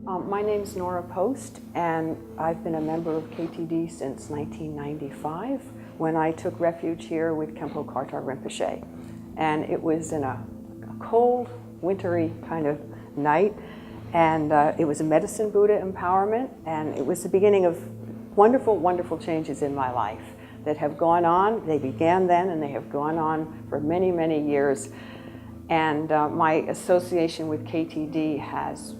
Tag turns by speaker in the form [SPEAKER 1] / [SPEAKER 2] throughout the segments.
[SPEAKER 1] My name's Nora Post, and I've been a member of KTD since 1995 when I took refuge here with Khenpo Karthar Rinpoche. And it was in a cold, wintry kind of night, and it was a medicine Buddha empowerment, and it was the beginning of wonderful, wonderful changes in my life that have gone on. They began then, and they have gone on for many, many years. And my association with KTD has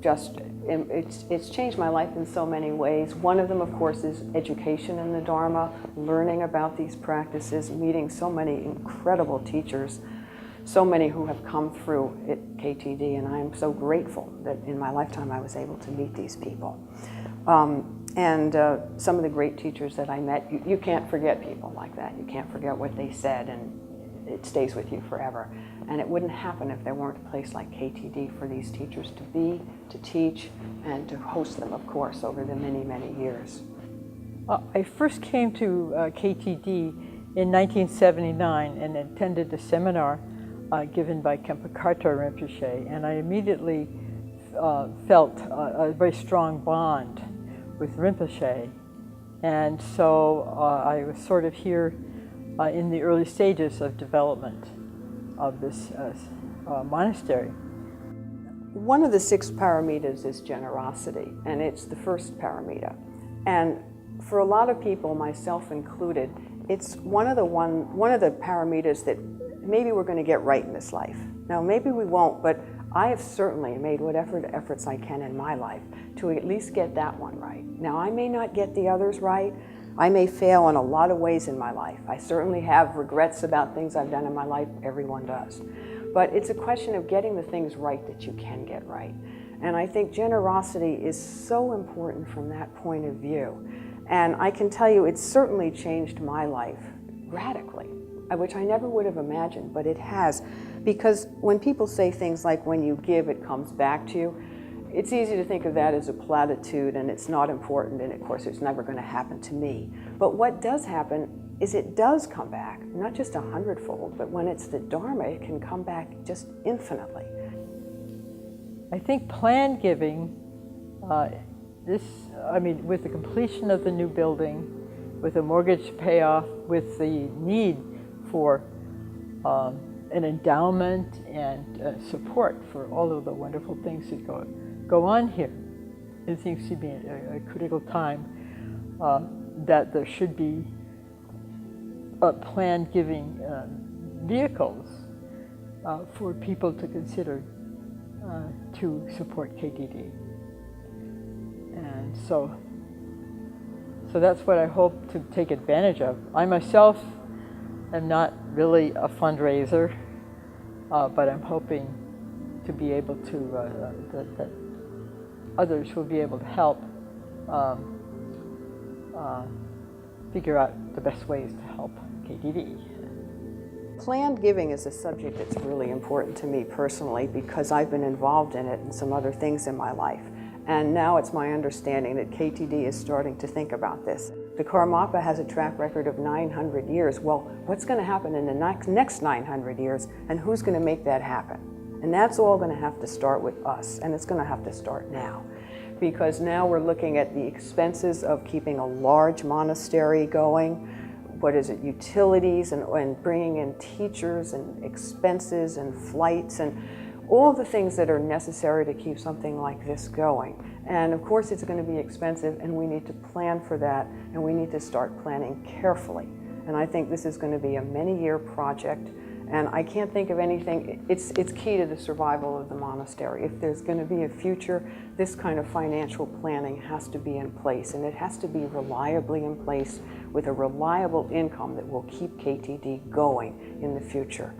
[SPEAKER 1] it's changed my life in so many ways. One of them, of course, is education in the Dharma, learning about these practices, meeting so many incredible teachers, so many who have come through at KTD, and I am so grateful that in my lifetime I was able to meet these people. Some of the great teachers that I met, you can't forget people like that. You can't forget what they said, and it stays with you forever. And it wouldn't happen if there weren't a place like KTD for these teachers to be, to teach, and to host them, of course, over the many, many years.
[SPEAKER 2] I first came to KTD in 1979 and attended a seminar given by Khenpo Karthar Rinpoche, and I immediately felt a very strong bond with Rinpoche. And so I was sort of here in the early stages of development of this monastery.
[SPEAKER 1] One of the 6 paramitas is generosity, and it's the first paramita. And for a lot of people, myself included, it's one of the paramitas that maybe we're going to get right in this life. Now, maybe we won't, but I have certainly made whatever efforts I can in my life to at least get that one right. Now, I may not get the others right. I may fail in a lot of ways in my life. I certainly have regrets about things I've done in my life. Everyone does. But it's a question of getting the things right that you can get right. And I think generosity is so important from that point of view. And I can tell you it's certainly changed my life radically, which I never would have imagined, but it has. Because when people say things like, when you give, it comes back to you, it's easy to think of that as a platitude, and it's not important, and of course it's never going to happen to me. But what does happen is it does come back, not just 100-fold, but when it's the Dharma, it can come back just infinitely.
[SPEAKER 2] I think planned giving, with the completion of the new building, with the mortgage payoff, with the need for an endowment and support for all of the wonderful things that go on here. It seems to be a critical time that there should be planned giving vehicles for people to consider to support KTD. And so that's what I hope to take advantage of. I myself am not really a fundraiser, but I'm hoping to be able to, that others will be able to help figure out the best ways to help KTD.
[SPEAKER 1] Planned giving is a subject that's really important to me personally because I've been involved in it and some other things in my life. And now it's my understanding that KTD is starting to think about this. The Karmapa has a track record of 900 years. Well, what's going to happen in the next 900 years, and who's going to make that happen? And that's all going to have to start with us, and it's going to have to start now. Because now we're looking at the expenses of keeping a large monastery going. What is it, utilities, and bringing in teachers, and expenses, and flights, and all the things that are necessary to keep something like this going. And of course it's going to be expensive, and we need to plan for that, and we need to start planning carefully. And I think this is going to be a many-year project, and I can't think of anything. It's key to the survival of the monastery. If there's going to be a future, this kind of financial planning has to be in place, and it has to be reliably in place with a reliable income that will keep KTD going in the future.